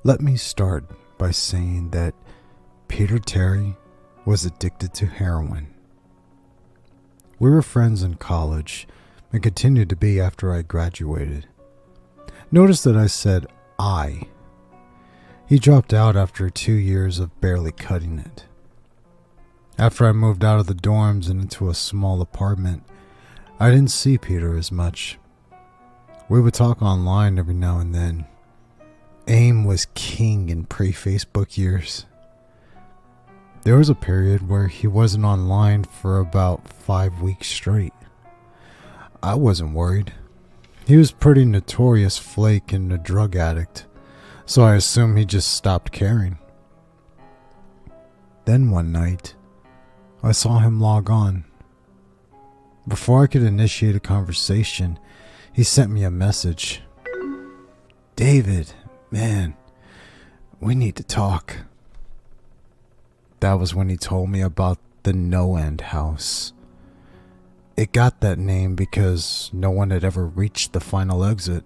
Let me start by saying that Peter Terry was addicted to heroin. We were friends in college and continued to be after I graduated. Notice that I said I. He dropped out after 2 years of barely cutting it. After I moved out of the dorms and into a small apartment, I didn't see Peter as much. We would talk online every now and then. AIM was king in pre-Facebook years. There was a period where he wasn't online for about 5 weeks straight. I wasn't worried. He was pretty notorious flake and a drug addict, so I assumed he just stopped caring. Then one night, I saw him log on. Before I could initiate a conversation, he sent me a message. "David, man, we need to talk." That was when he told me about the NoEnd House. It got that name because no one had ever reached the final exit.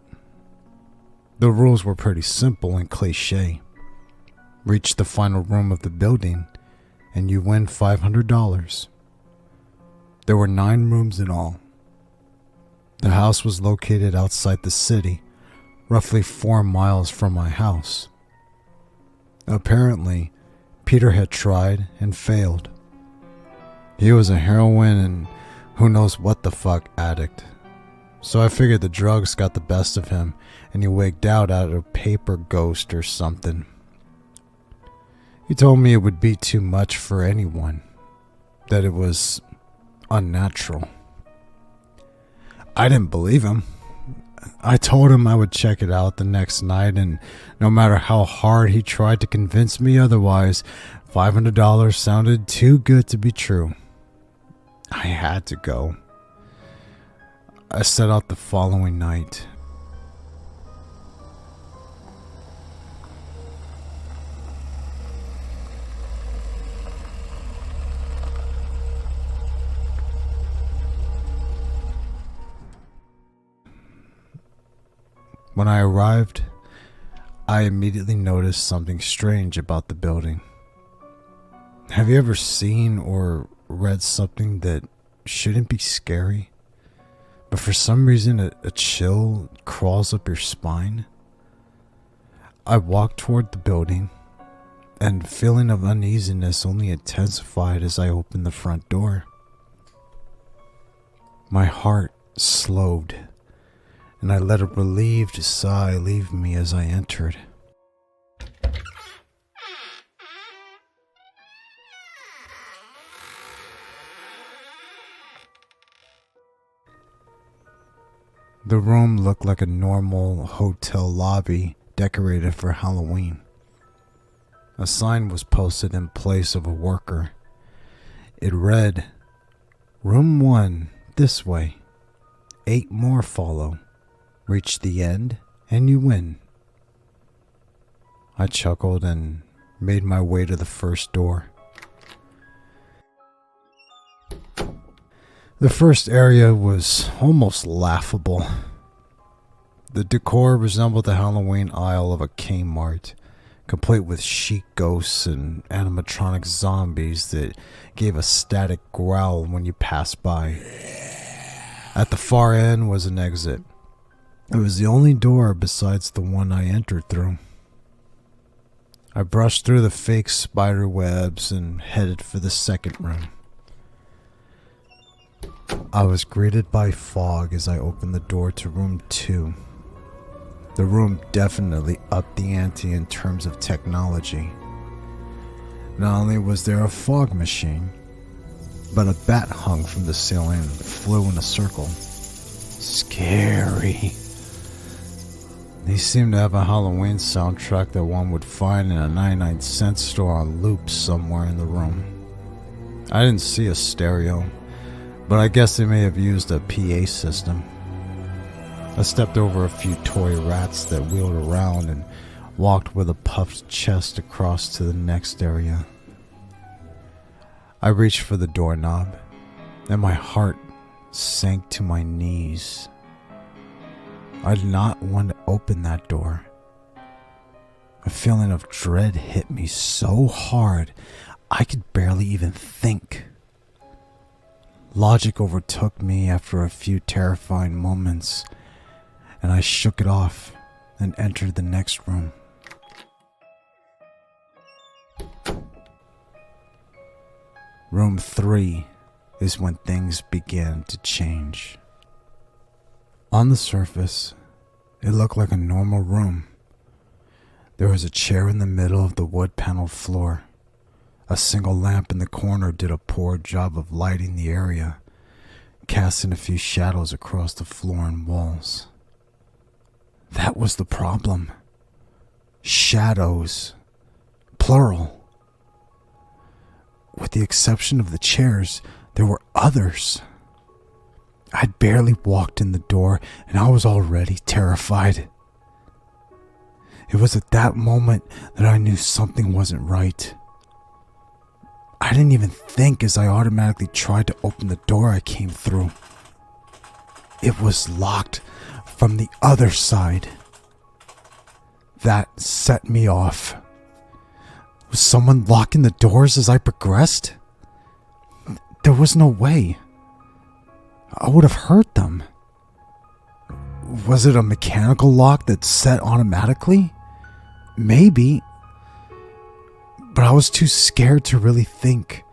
The rules were pretty simple and cliche. Reach the final room of the building and you win $500. There were 9 rooms in all. The house was located outside the city, roughly 4 miles from my house. Apparently, Peter had tried and failed. He was a heroin and who knows what the fuck addict. So I figured the drugs got the best of him and he wigged out a paper ghost or something. He told me it would be too much for anyone, that it was unnatural. I didn't believe him. I told him I would check it out the next night, and no matter how hard he tried to convince me otherwise, $500 sounded too good to be true. I had to go. I set out the following night. When I arrived, I immediately noticed something strange about the building. Have you ever seen or read something that shouldn't be scary, but for some reason a chill crawls up your spine? I walked toward the building, and the feeling of uneasiness only intensified as I opened the front door. My heart slowed, and I let a relieved sigh leave me as I entered. The room looked like a normal hotel lobby decorated for Halloween. A sign was posted in place of a worker. It read, "Room 1, this way. 8 more follow. Reach the end and you win." I chuckled and made my way to the first door. The first area was almost laughable. The decor resembled the Halloween aisle of a Kmart, complete with chic ghosts and animatronic zombies that gave a static growl when you passed by. At the far end was an exit. It was the only door besides the one I entered through. I brushed through the fake spider webs and headed for the second room. I was greeted by fog as I opened the door to room 2. The room definitely upped the ante in terms of technology. Not only was there a fog machine, but a bat hung from the ceiling and flew in a circle. Scary. They seemed to have a Halloween soundtrack that one would find in a 99-cent store on loop somewhere in the room. I didn't see a stereo, but I guess they may have used a PA system. I stepped over a few toy rats that wheeled around and walked with a puffed chest across to the next area. I reached for the doorknob, and my heart sank to my knees. I did not want to open that door. A feeling of dread hit me so hard I could barely even think. Logic overtook me after a few terrifying moments, and I shook it off and entered the next room. Room 3 is when things began to change. On the surface, it looked like a normal room. There was a chair in the middle of the wood-paneled floor. A single lamp in the corner did a poor job of lighting the area, casting a few shadows across the floor and walls. That was the problem. Shadows. Plural. With the exception of the chairs, there were others. I'd barely walked in the door and I was already terrified. It was at that moment that I knew something wasn't right. I didn't even think as I automatically tried to open the door I came through. It was locked from the other side. That set me off. Was someone locking the doors as I progressed? There was no way. I would have heard them. Was it a mechanical lock that set automatically? Maybe. But I was too scared to really think.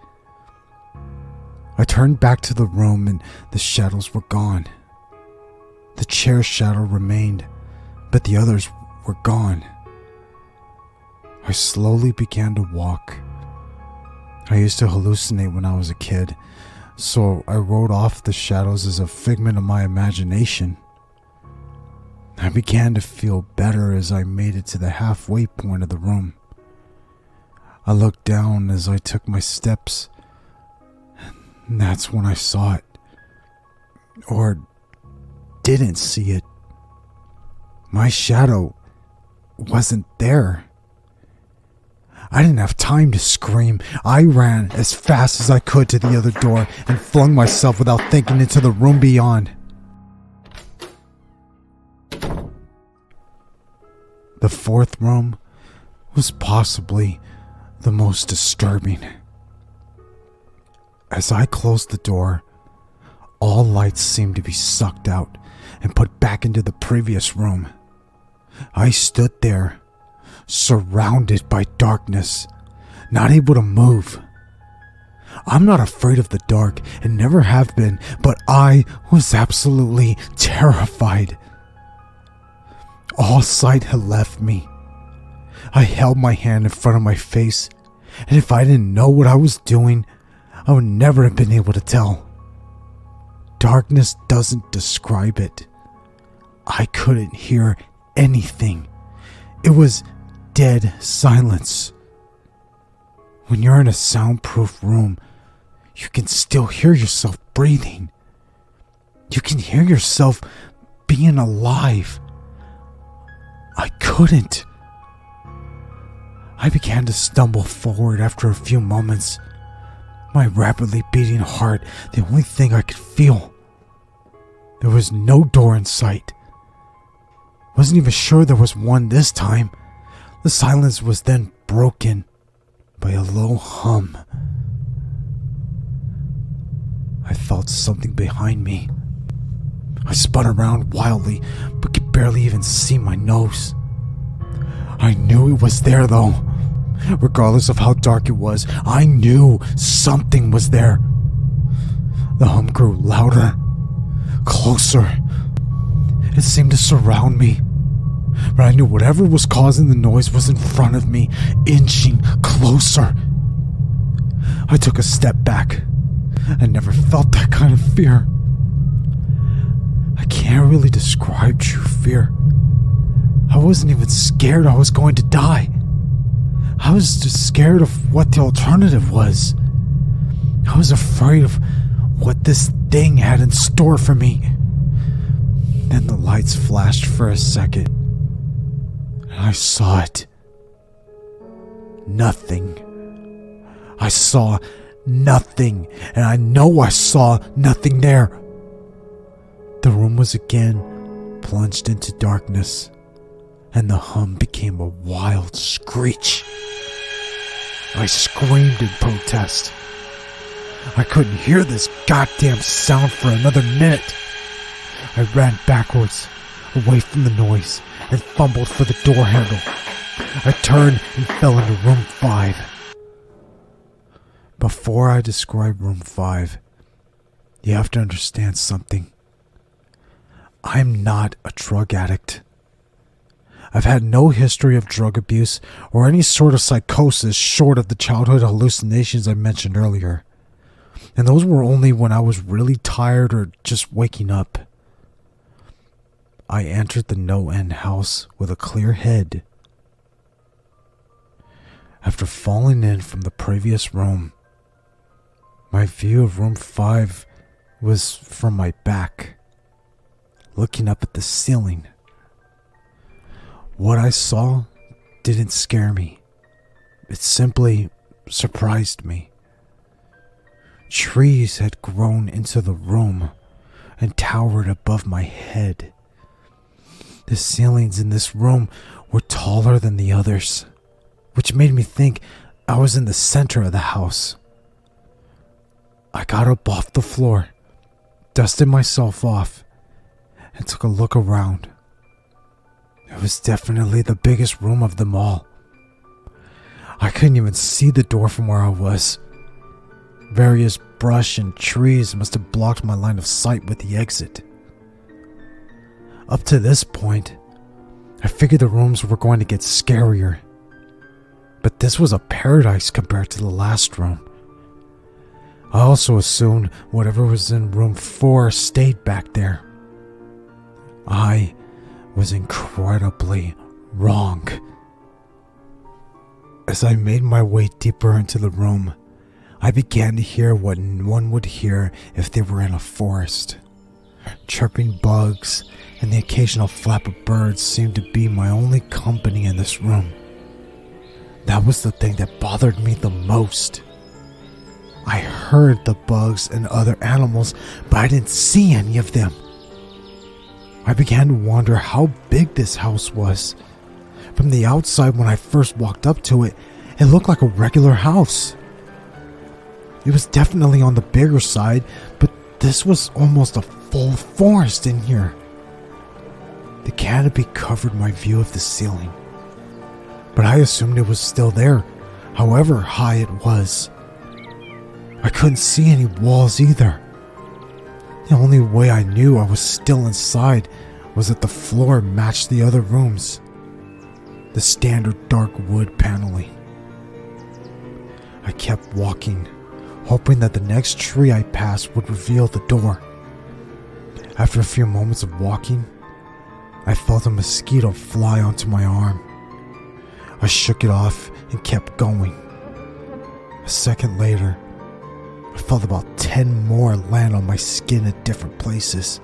I turned back to the room and the shadows were gone. The chair's shadow remained, but the others were gone. I slowly began to walk. I used to hallucinate when I was a kid, so I wrote off the shadows as a figment of my imagination. I began to feel better as I made it to the halfway point of the room. I looked down as I took my steps, and that's when I saw it. Or didn't see it. My shadow wasn't there. I didn't have time to scream. I ran as fast as I could to the other door and flung myself without thinking into the room beyond. The fourth room was possibly the most disturbing. As I closed the door, all lights seemed to be sucked out and put back into the previous room. I stood there, surrounded by darkness, not able to move. I'm not afraid of the dark and never have been, but I was absolutely terrified. All sight had left me. I held my hand in front of my face, and if I didn't know what I was doing, I would never have been able to tell. Darkness doesn't describe it. I couldn't hear anything. It was dead silence. When you're in a soundproof room, you can still hear yourself breathing. You can hear yourself being alive. I couldn't. I began to stumble forward after a few moments. My rapidly beating heart, the only thing I could feel. There was no door in sight. Wasn't even sure there was one this time. The silence was then broken by a low hum. I felt something behind me. I spun around wildly, but could barely even see my nose. I knew it was there though. Regardless of how dark it was, I knew something was there. The hum grew louder, closer. It seemed to surround me. But I knew whatever was causing the noise was in front of me, inching closer. I took a step back. I never felt that kind of fear. I can't really describe true fear. I wasn't even scared I was going to die. I was just scared of what the alternative was. I was afraid of what this thing had in store for me. Then the lights flashed for a second, and I saw it. Nothing. I saw nothing, and I know I saw nothing there. The room was again plunged into darkness. and the hum became a wild screech. I screamed in protest. I couldn't hear this goddamn sound for another minute. I ran backwards, away from the noise, and fumbled for the door handle. I turned and fell into room 5. Before I describe room 5, you have to understand something. I'm not a drug addict. I've had no history of drug abuse or any sort of psychosis short of the childhood hallucinations I mentioned earlier. And those were only when I was really tired or just waking up. I entered the NoEnd House with a clear head. After falling in from the previous room, my view of room 5 was from my back, looking up at the ceiling. What I saw didn't scare me. It simply surprised me. Trees had grown into the room and towered above my head. The ceilings in this room were taller than the others, which made me think I was in the center of the house. I got up off the floor, dusted myself off, and took a look around. It was definitely the biggest room of them all. I couldn't even see the door from where I was. Various brush and trees must have blocked my line of sight with the exit. Up to this point, I figured the rooms were going to get scarier. But this was a paradise compared to the last room. I also assumed whatever was in room 4 stayed back there. I was incredibly wrong. As I made my way deeper into the room, I began to hear what one would hear if they were in a forest. Chirping bugs and the occasional flap of birds seemed to be my only company in this room. That was the thing that bothered me the most. I heard the bugs and other animals, but I didn't see any of them. I began to wonder how big this house was. From the outside, when I first walked up to it, it looked like a regular house. It was definitely on the bigger side, but this was almost a full forest in here. The canopy covered my view of the ceiling, but I assumed it was still there, however high it was. I couldn't see any walls either. The only way I knew I was still inside was that the floor matched the other rooms. The standard dark wood paneling. I kept walking, hoping that the next tree I passed would reveal the door. After a few moments of walking, I felt a mosquito fly onto my arm. I shook it off and kept going. A second later, I felt about 10 more land on my skin at different places.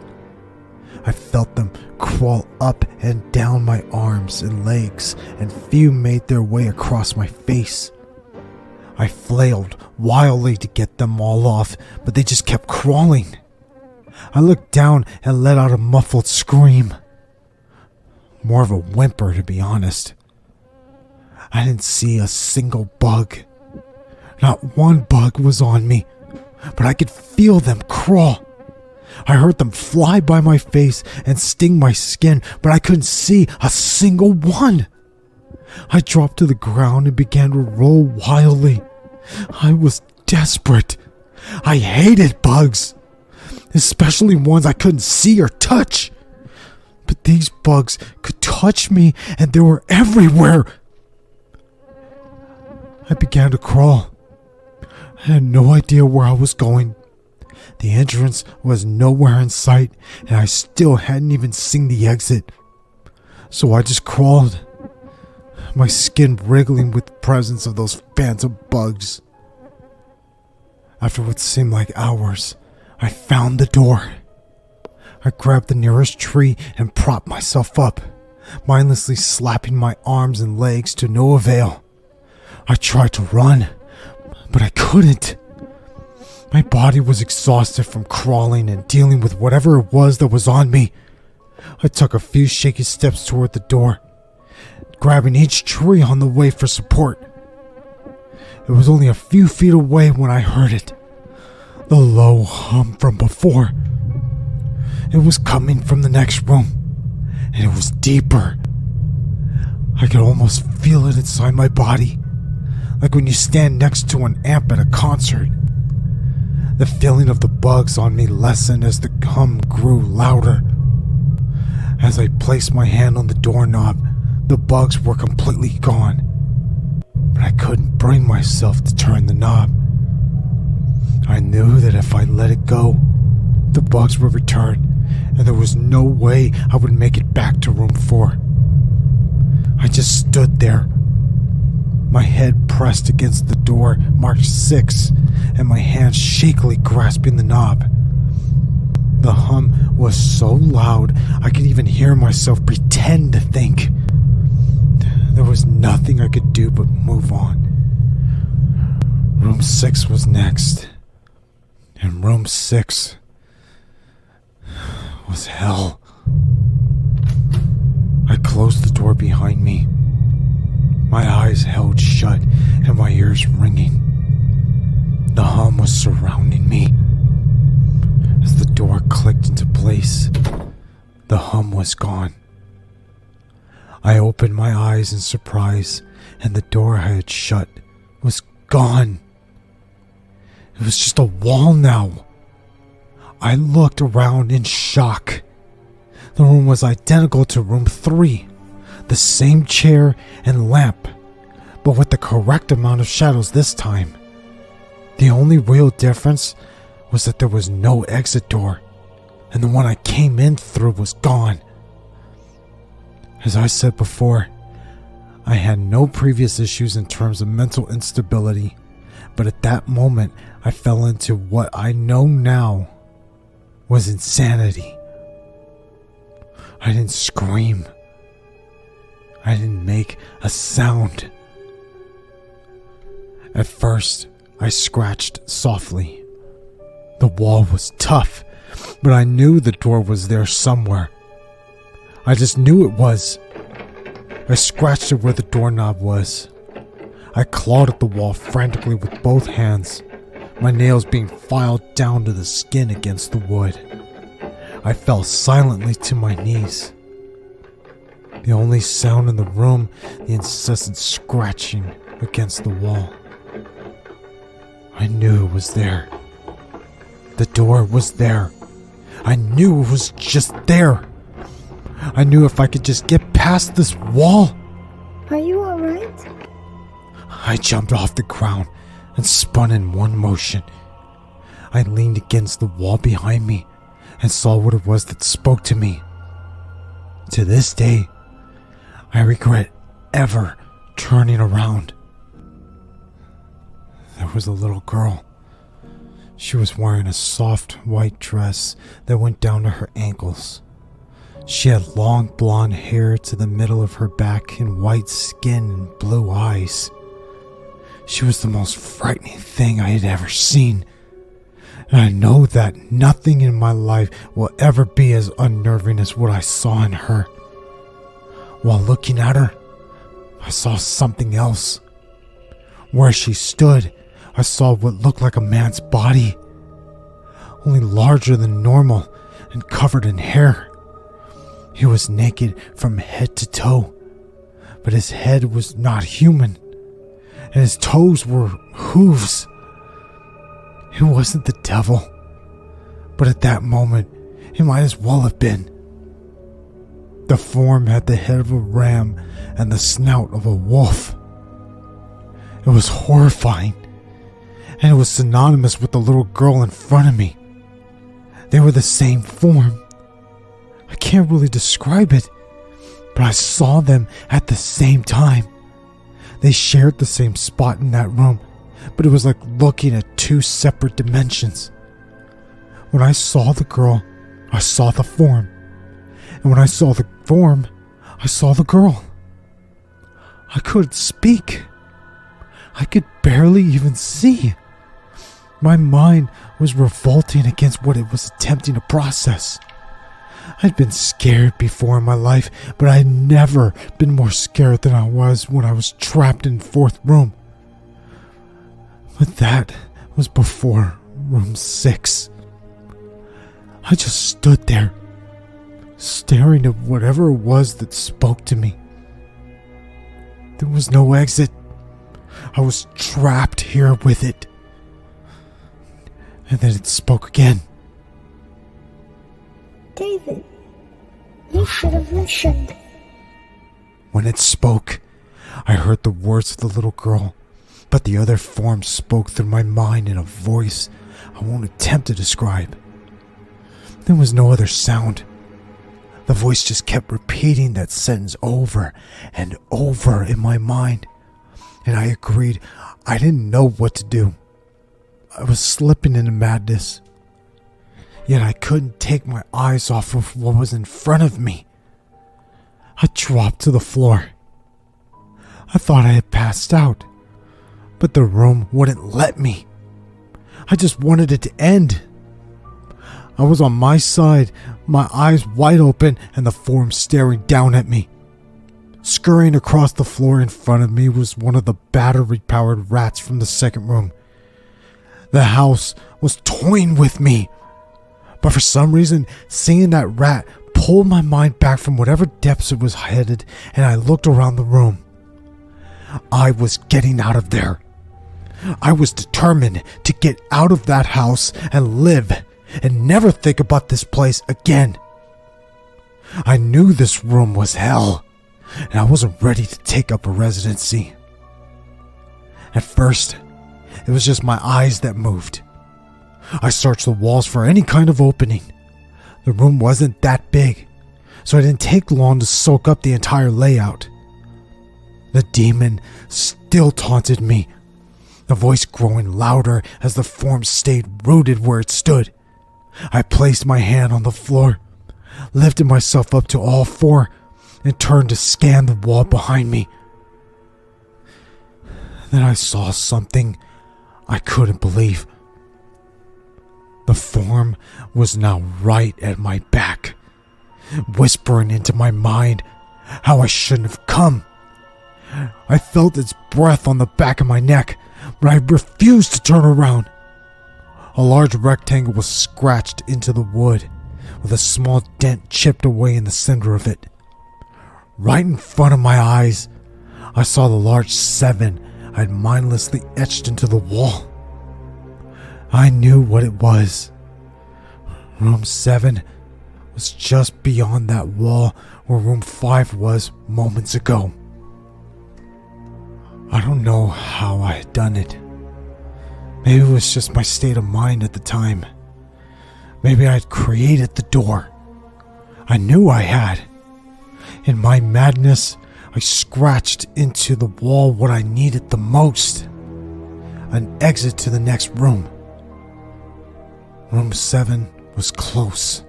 I felt them crawl up and down my arms and legs, and few made their way across my face. I flailed wildly to get them all off, but they just kept crawling. I looked down and let out a muffled scream. More of a whimper, to be honest. I didn't see a single bug. Not one bug was on me, but I could feel them crawl. I heard them fly by my face and sting my skin, but I couldn't see a single one. I dropped to the ground and began to roll wildly. I was desperate. I hated bugs, especially ones I couldn't see or touch. But these bugs could touch me, and they were everywhere. I began to crawl. I had no idea where I was going. The entrance was nowhere in sight, and I still hadn't even seen the exit. So I just crawled, my skin wriggling with the presence of those phantom bugs. After what seemed like hours, I found the door. I grabbed the nearest tree and propped myself up, mindlessly slapping my arms and legs to no avail. I tried to run, but I couldn't. My body was exhausted from crawling and dealing with whatever it was that was on me. I took a few shaky steps toward the door, grabbing each tree on the way for support. It was only a few feet away when I heard it. The low hum from before. It was coming from the next room, and it was deeper. I could almost feel it inside my body, like when you stand next to an amp at a concert. The feeling of the bugs on me lessened as the hum grew louder. As I placed my hand on the doorknob, the bugs were completely gone, but I couldn't bring myself to turn the knob. I knew that if I let it go, the bugs would return, and there was no way I would make it back to room 4. I just stood there, my head pressed against the door marked 6, and my hands shakily grasping the knob. The hum was so loud I could even hear myself pretend to think. There was nothing I could do but move on. Room 6 was next, and room 6 was hell. I closed the door behind me, my eyes held shut and my ears ringing. The hum was surrounding me. As the door clicked into place, the hum was gone. I opened my eyes in surprise, and the door I had shut was gone. It was just a wall now. I looked around in shock. The room was identical to room 3, the same chair and lamp, but with the correct amount of shadows this time. The only real difference was that there was no exit door, and the one I came in through was gone. As I said before, I had no previous issues in terms of mental instability, but at that moment I fell into what I know now was insanity. I didn't scream. I didn't make a sound. At first, I scratched softly. The wall was tough, but I knew the door was there somewhere. I just knew it was. I scratched it where the doorknob was. I clawed at the wall frantically with both hands, my nails being filed down to the skin against the wood. I fell silently to my knees. The only sound in the room, the incessant scratching against the wall. I knew it was there. The door was there. I knew it was just there. I knew if I could just get past this wall. Are you alright? I jumped off the ground and spun in one motion. I leaned against the wall behind me and saw what it was that spoke to me. To this day, I regret ever turning around. There was a little girl. She was wearing a soft white dress that went down to her ankles. She had long blonde hair to the middle of her back and white skin and blue eyes. She was the most frightening thing I had ever seen. And I know that nothing in my life will ever be as unnerving as what I saw in her. While looking at her, I saw something else. Where she stood, I saw what looked like a man's body, only larger than normal and covered in hair. He was naked from head to toe, but his head was not human, and his toes were hooves. It wasn't the devil, but at that moment, it might as well have been. The form had the head of a ram and the snout of a wolf. It was horrifying, and it was synonymous with the little girl in front of me. They were the same form. I can't really describe it, but I saw them at the same time. They shared the same spot in that room, but it was like looking at two separate dimensions. When I saw the girl, I saw the form. And when I saw the form, I saw the girl. I couldn't speak. I could barely even see. My mind was revolting against what it was attempting to process. I'd been scared before in my life, but I'd never been more scared than I was when I was trapped in fourth room. But that was before room 6. I just stood there, staring at whatever it was that spoke to me. There was no exit. I was trapped here with it. And then it spoke again. David, you should have listened. When it spoke, I heard the words of the little girl, but the other form spoke through my mind in a voice I won't attempt to describe. There was no other sound. The voice just kept repeating that sentence over and over in my mind, and I agreed I didn't know what to do. I was slipping into madness. Yet I couldn't take my eyes off of what was in front of me. I dropped to the floor. I thought I had passed out, but the room wouldn't let me. I just wanted it to end. I was on my side, my eyes wide open, and the form staring down at me. Scurrying across the floor in front of me was one of the battery-powered rats from the second room. The house was toying with me. But for some reason, seeing that rat pulled my mind back from whatever depths it was headed, and I looked around the room. I was getting out of there. I was determined to get out of that house and live and never think about this place again. I knew this room was hell, and I wasn't ready to take up a residency. At first, it was just my eyes that moved. I searched the walls for any kind of opening. The room wasn't that big, so it didn't take long to soak up the entire layout. The demon still taunted me, the voice growing louder as the form stayed rooted where it stood. I placed my hand on the floor, lifted myself up to all four, and turned to scan the wall behind me. Then I saw something I couldn't believe. The form was now right at my back, whispering into my mind how I shouldn't have come. I felt its breath on the back of my neck, but I refused to turn around. A large rectangle was scratched into the wood, with a small dent chipped away in the center of it. Right in front of my eyes, I saw the large 7 I'd mindlessly etched into the wall. I knew what it was. Room 7 was just beyond that wall where room 5 was moments ago. I don't know how I had done it. Maybe it was just my state of mind at the time. Maybe I had created the door. I knew I had. In my madness, I scratched into the wall what I needed the most: an exit to the next room. Room 7 was close.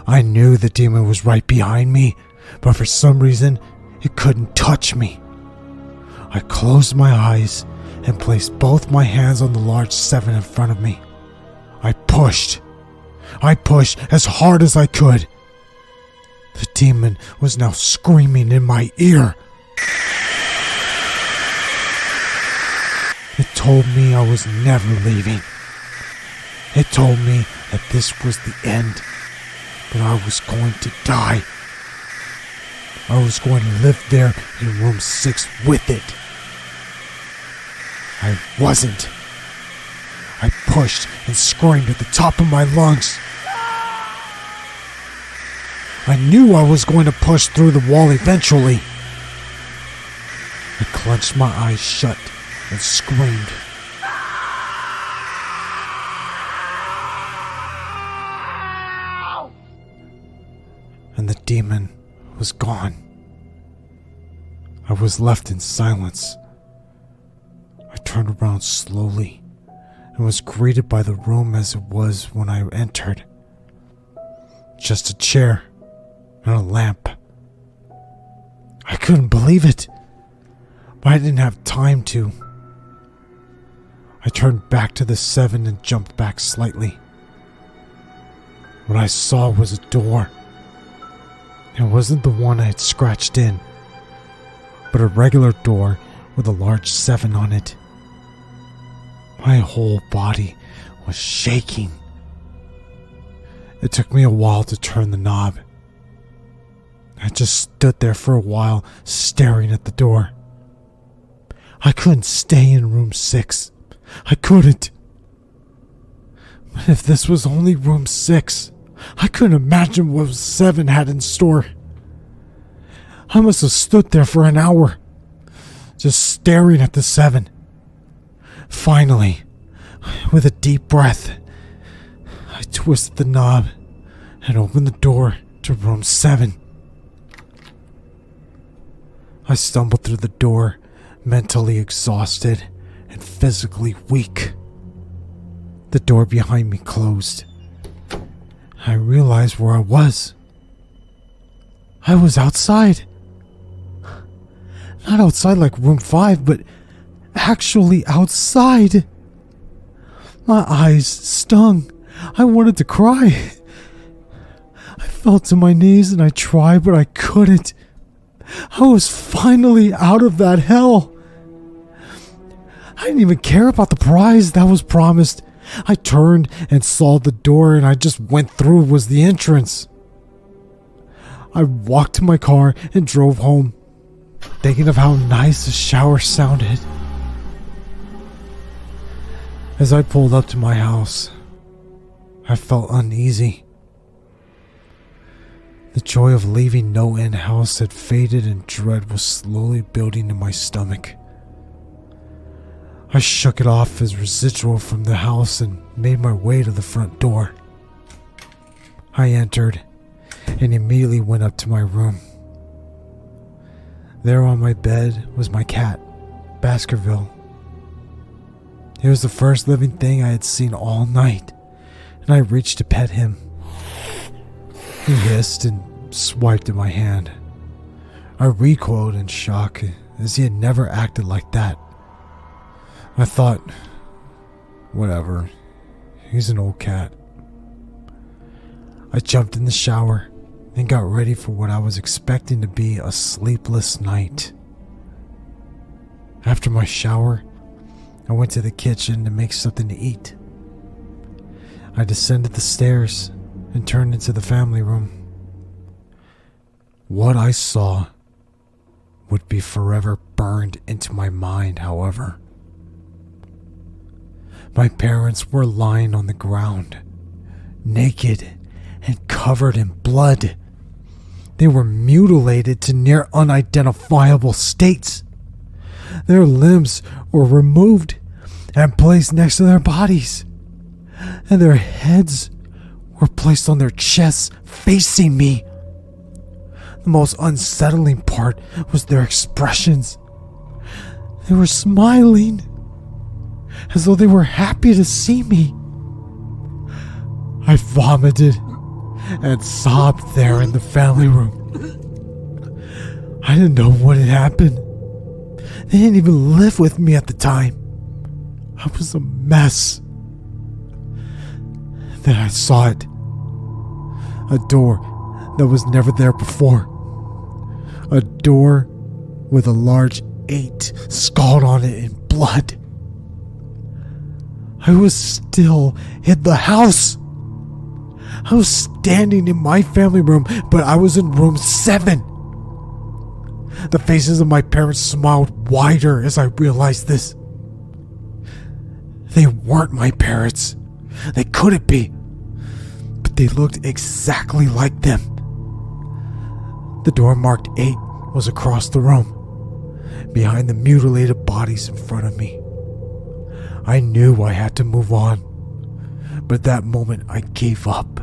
I knew the demon was right behind me, but for some reason, it couldn't touch me. I closed my eyes and placed both my hands on the large 7 in front of me. I pushed as hard as I could. The demon was now screaming in my ear. It told me I was never leaving. It told me that this was the end, but I was going to die. I was going to live there in room 6 with it. I wasn't. I pushed and screamed at the top of my lungs. I knew I was going to push through the wall eventually. I clenched my eyes shut and screamed. And the demon was gone. I was left in silence. I turned around slowly and was greeted by the room as it was when I entered. Just a chair and a lamp. I couldn't believe it, but I didn't have time to. I turned back to the 7 and jumped back slightly. what I saw was a door. It wasn't the one I had scratched in, but a regular door with a large 7 on it. My whole body was shaking. It took me a while to turn the knob. I just stood there for a while, staring at the door. I couldn't stay in room 6. I couldn't. But if this was only room 6, I couldn't imagine what 7 had in store. I must have stood there for an hour, just staring at the 7. Finally, with a deep breath, I twisted the knob and opened the door to room 7. I stumbled through the door, mentally exhausted and physically weak. The door behind me closed. I realized where I was. I was outside. Not outside like room 5, but actually outside. My eyes stung. I wanted to cry. I fell to my knees and I tried, but I couldn't. I was finally out of that hell. I didn't even care about the prize that was promised. I turned and saw the door and I just went through was the entrance. I walked to my car and drove home, thinking of how nice the shower sounded. As I pulled up to my house, I felt uneasy. The joy of leaving NoEnd House had faded and dread was slowly building in my stomach. I shook it off as residual from the house and made my way to the front door. I entered and immediately went up to my room. There on my bed was my cat, Baskerville. He was the first living thing I had seen all night, and I reached to pet him. He hissed and swiped at my hand. I recoiled in shock, as he had never acted like that. I thought, whatever, he's an old cat. I jumped in the shower and got ready for what I was expecting to be a sleepless night. After my shower, I went to the kitchen to make something to eat. I descended the stairs and turned into the family room. What I saw would be forever burned into my mind, however. My parents were lying on the ground, naked and covered in blood. They were mutilated to near unidentifiable states. Their limbs were removed and placed next to their bodies, and their heads were placed on their chests facing me. The most unsettling part was their expressions. They were smiling, as though they were happy to see me. I vomited and sobbed there in the family room. I didn't know what had happened. They didn't even live with me at the time. I was a mess. Then I saw it. A door that was never there before. A door with a large 8 scrawled on it in blood. I was still in the house. I was standing in my family room, but I was in room 7. The faces of my parents smiled wider as I realized this. They weren't my parents. They couldn't be. But they looked exactly like them. The door marked 8 was across the room, behind the mutilated bodies in front of me. I knew I had to move on, but at that moment I gave up.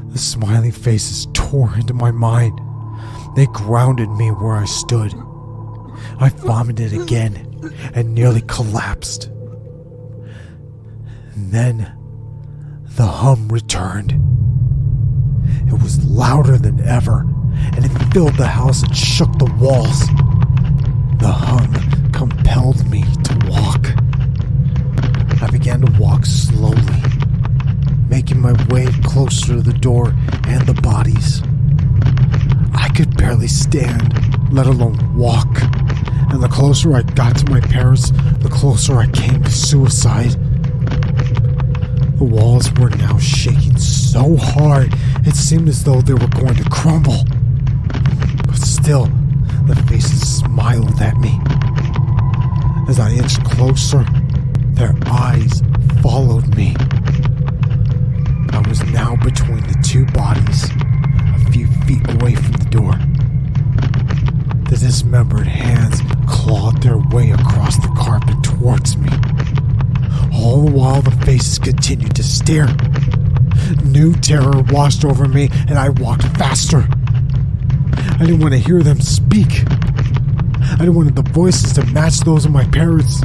The smiling faces tore into my mind. They grounded me where I stood. I vomited again and nearly collapsed. And then the hum returned. It was louder than ever, and it filled the house and shook the walls. The hum compelled me to walk. I began to walk slowly, make making my way closer to the door and the bodies. I could barely stand, let alone walk, and the closer I got to my parents, the closer I came to suicide. The walls were now shaking so hard, it seemed as though they were going to crumble. But still, the faces smiled at me. As I inched closer, their eyes followed me. I was now between the two bodies, a few feet away from the door. The dismembered hands clawed their way across the carpet towards me. All the while, the faces continued to stare. New terror washed over me, and I walked faster. I didn't want to hear them speak. I didn't want the voices to match those of my parents.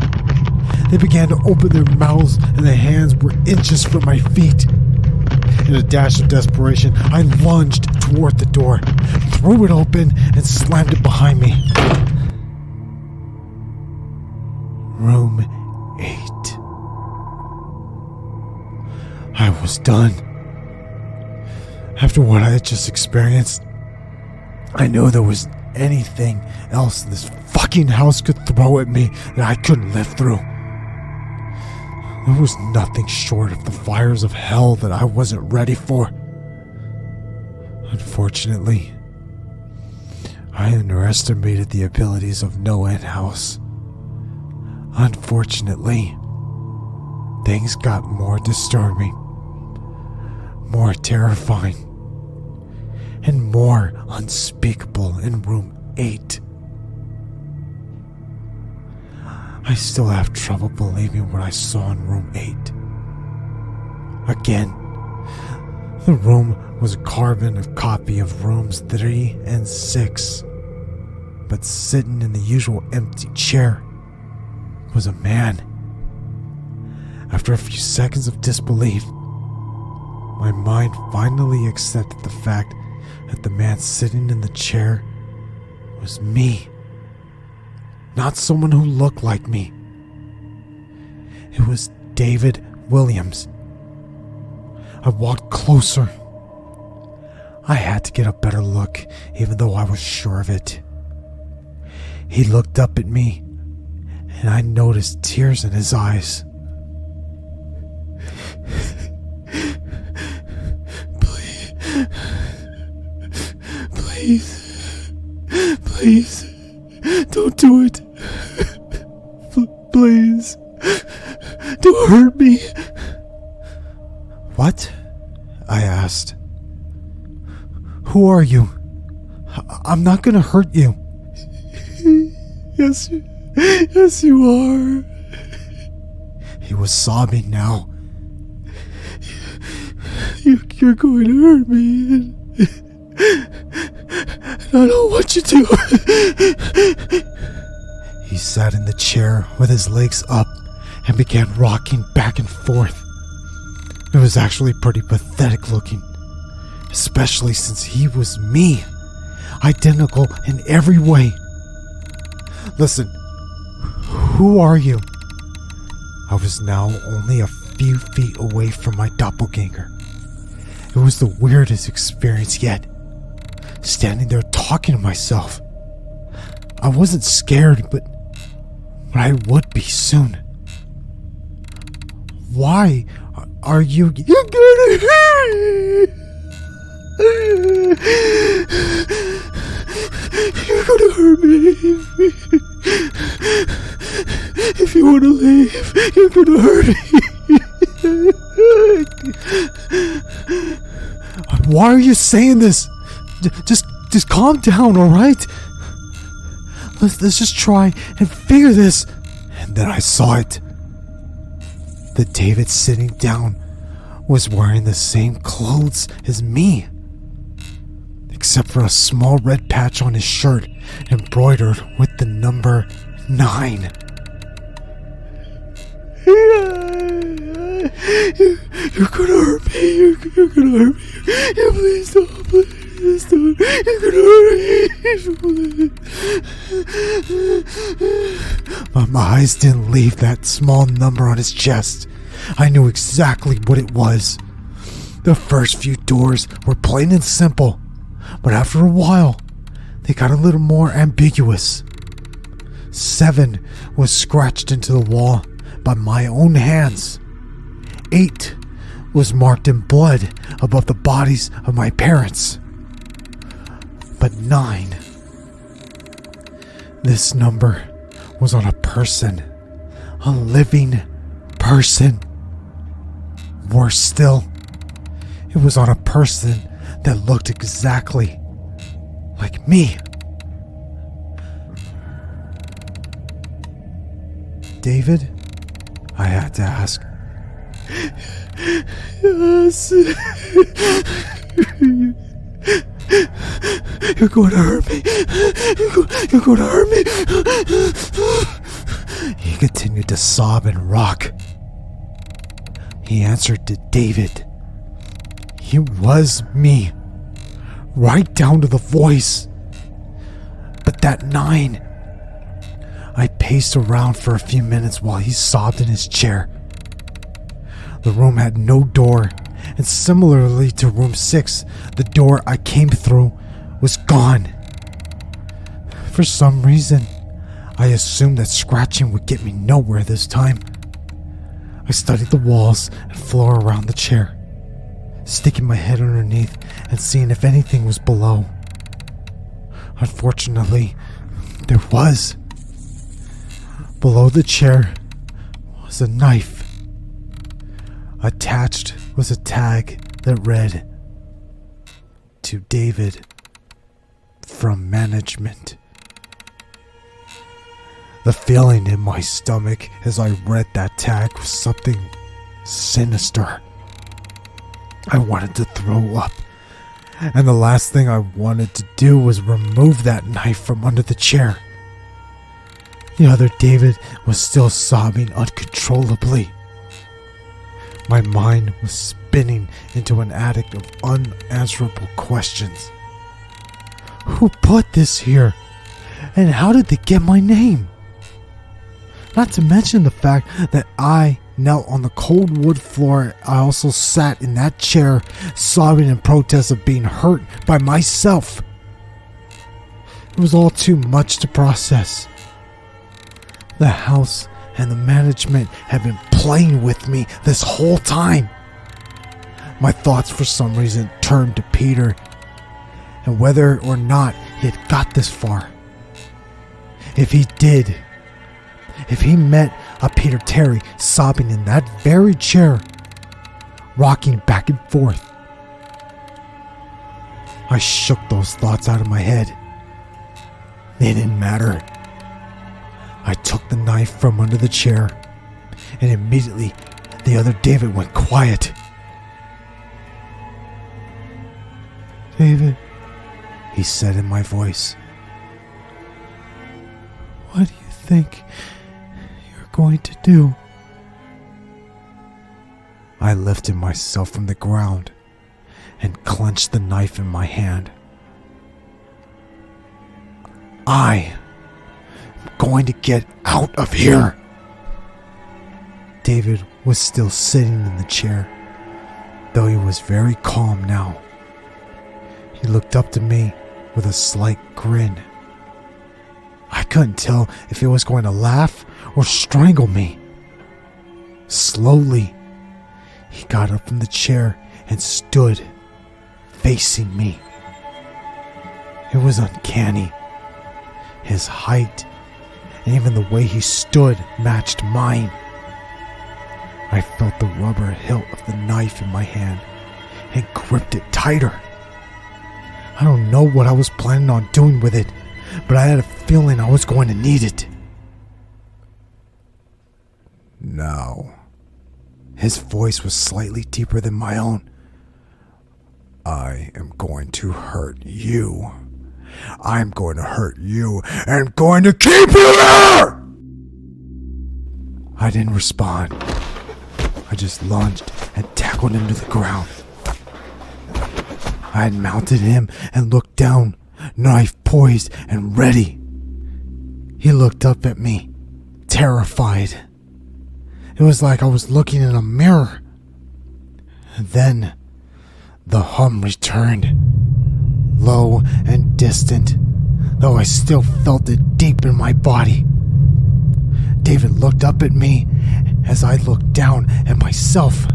They began to open their mouths, and the hands were inches from my feet. In a dash of desperation, I lunged toward the door, threw it open, and slammed it behind me. Room 8. I was done. After what I had just experienced, I knew there was anything else this fucking house could throw at me that I couldn't live through. There was nothing short of the fires of hell that I wasn't ready for. Unfortunately, I underestimated the abilities of NoEnd House. Unfortunately, things got more disturbing, more terrifying, and more unspeakable in room 8. I still have trouble believing what I saw in room 8. Again, the room was a carbon copy of rooms 3 and 6, but sitting in the usual empty chair was a man. After a few seconds of disbelief, my mind finally accepted the fact that the man sitting in the chair was me. Not someone who looked like me. It was David Williams. I walked closer. I had to get a better look, even though I was sure of it. He looked up at me, and I noticed tears in his eyes. Please, don't do it. Please, don't hurt me. What? I asked. Who are you? I'm not gonna hurt you. Yes, you are. He was sobbing now. You're going to hurt me, and I don't want you to. He sat in the chair with his legs up and began rocking back and forth. It was actually pretty pathetic looking, especially since he was me, identical in every way. Listen, who are you? I was now only a few feet away from my doppelganger. It was the weirdest experience yet, standing there talking to myself. I wasn't scared, but I would be soon. Why are you... You're gonna hurt me! You're gonna hurt me. If you want to leave, you're gonna hurt me. Why are you saying this? Just calm down, alright? Let's just try and figure this. And then I saw it. The David sitting down was wearing the same clothes as me, except for a small red patch on his shirt embroidered with the number 9. You're gonna hurt me. You're gonna hurt me. Yeah, please don't. Please don't. You're gonna hurt me. My eyes didn't leave that small number on his chest. I knew exactly what it was. The first few doors were plain and simple, but after a while, they got a little more ambiguous. 7 was scratched into the wall by my own hands. 8 was marked in blood above the bodies of my parents. But 9, this number was on a person, a living person. Worse still, it was on a person that looked exactly like me. David? I had to ask. Yes. You're going to hurt me. You're going to hurt me. He continued to sob and rock. He answered to David. It was me, right down to the voice. But that 9, I paced around for a few minutes while he sobbed in his chair. The room had no door, and similarly to room 6, the door I came through was gone. For some reason, I assumed that scratching would get me nowhere this time. I studied the walls and floor around the chair, sticking my head underneath and seeing if anything was below. Unfortunately, there was. Below the chair was a knife. Attached was a tag that read, "To David, from management." The feeling in my stomach as I read that tag was something sinister. I wanted to throw up, and the last thing I wanted to do was remove that knife from under the chair. The other David was still sobbing uncontrollably. My mind was spinning into an attic of unanswerable questions. Who put this here? And how did they get my name? Not to mention the fact that I knelt on the cold wood floor. I also sat in that chair, sobbing in protest of being hurt by myself. It was all too much to process. The house and the management had been playing with me this whole time. My thoughts for some reason turned to Peter and whether or not he had got this far. If he did, if he met a Peter Terry sobbing in that very chair, rocking back and forth, I shook those thoughts out of my head. They didn't matter. I took the knife from under the chair, and immediately the other David went quiet. "David," he said in my voice, "what do you think you're going to do?" I lifted myself from the ground and clenched the knife in my hand. I am going to get out of here. David was still sitting in the chair, though he was very calm now. He looked up to me with a slight grin. I couldn't tell if he was going to laugh or strangle me. Slowly, he got up from the chair and stood facing me. It was uncanny. His height and even the way he stood matched mine. I felt the rubber hilt of the knife in my hand and gripped it tighter. I don't know what I was planning on doing with it, but I had a feeling I was going to need it. Now, his voice was slightly deeper than my own. I am going to hurt you. I'm going to hurt you and going to keep you there! I didn't respond. I just lunged and tackled him to the ground. I had mounted him and looked down, knife poised and ready. He looked up at me, terrified. It was like I was looking in a mirror. And then The hum returned, low and distant, though I still felt it deep in my body. David looked up at me as I looked down at myself.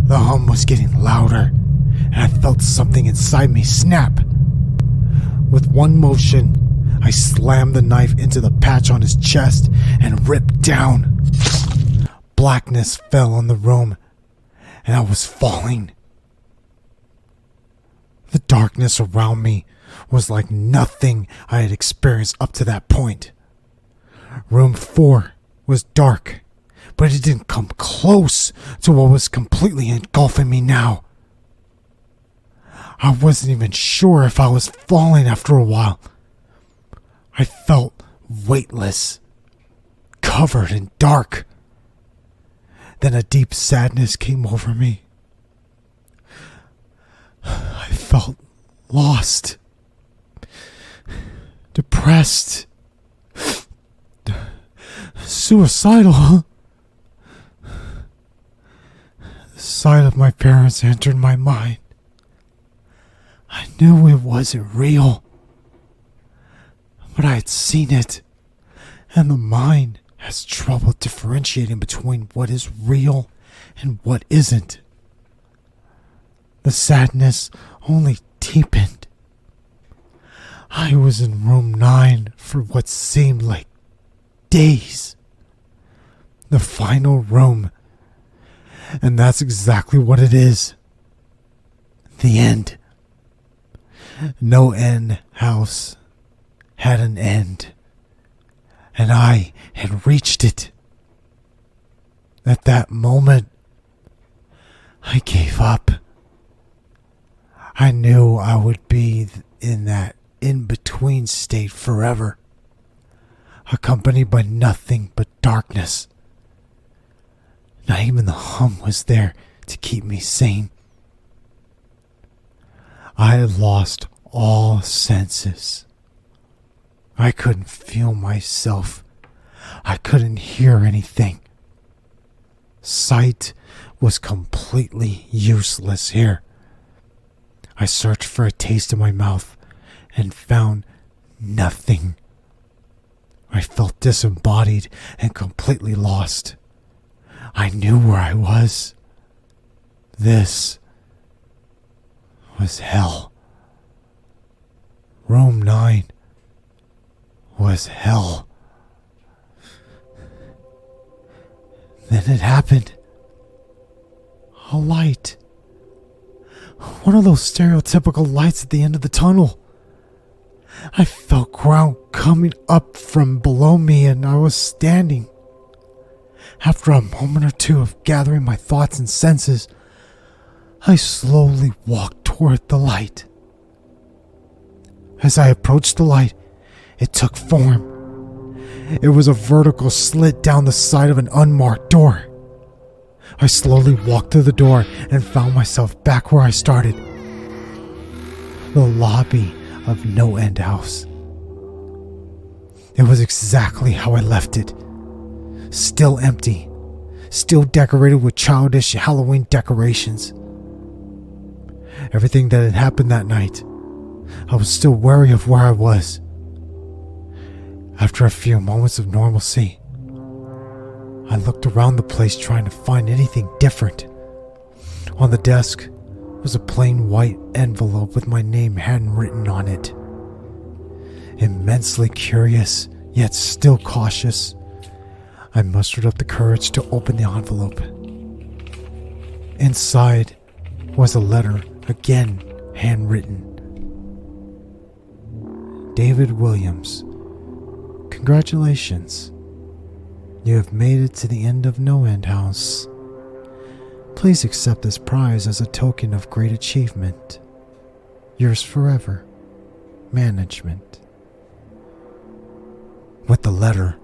The hum was getting louder, and I felt something inside me snap. With one motion, I slammed the knife into the patch on his chest and ripped down. Blackness fell on the room, and I was falling. The darkness around me was like nothing I had experienced up to that point. Room 4 was dark, but it didn't come close to what was completely engulfing me now. I wasn't even sure if I was falling after a while. I felt weightless, covered in dark. Then a deep sadness came over me. I felt lost, depressed, suicidal. The sight of my parents entered my mind. I knew it wasn't real, but I had seen it, and the mind has trouble differentiating between what is real and what isn't. The sadness only deepened. I was in room 9 for what seemed like days. The final room. And that's exactly what it is. The end. NoEnd House had an end, and I had reached it. At that moment, I gave up. I knew I would be in that in-between state forever, accompanied by nothing but darkness. Not even the hum was there to keep me sane. I had lost all senses. I couldn't feel myself. I couldn't hear anything. Sight was completely useless here. I searched for a taste in my mouth and found nothing. I felt disembodied and completely lost. I knew where I was. This was hell. Room 9 was hell. Then it happened. A light. One of those stereotypical lights at the end of the tunnel. I felt ground coming up from below me, and I was standing. After a moment or two of gathering my thoughts and senses, I slowly walked toward the light. As I approached the light, it took form. It was a vertical slit down the side of an unmarked door. I slowly walked through the door and found myself back where I started. The lobby of NoEnd House. It was exactly how I left it. Still empty. Still decorated with childish Halloween decorations. Everything that had happened that night, I was still wary of where I was. After a few moments of normalcy, I looked around the place trying to find anything different. On the desk was a plain white envelope with my name handwritten on it. Immensely curious, yet still cautious, I mustered up the courage to open the envelope. Inside was a letter, again handwritten. David Williams, congratulations. You have made it to the end of NoEnd House. Please accept this prize as a token of great achievement. Yours forever, Management. With the letter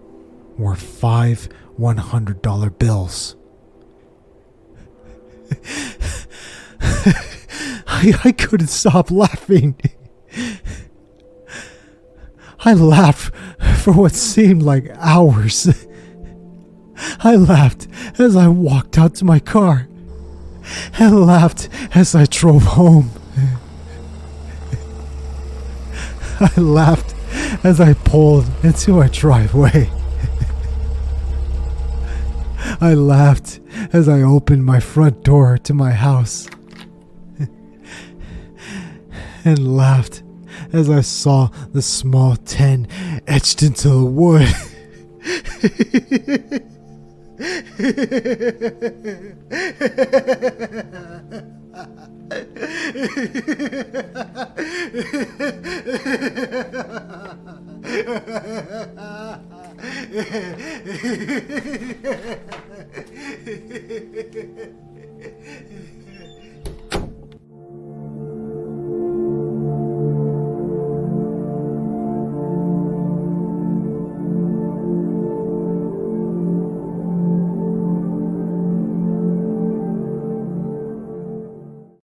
were 5 $100 bills. I couldn't stop laughing. I laughed for what seemed like hours. I laughed as I walked out to my car, and laughed as I drove home. I laughed as I pulled into my driveway. I laughed as I opened my front door to my house. And laughed as I saw the small 10 etched into the wood.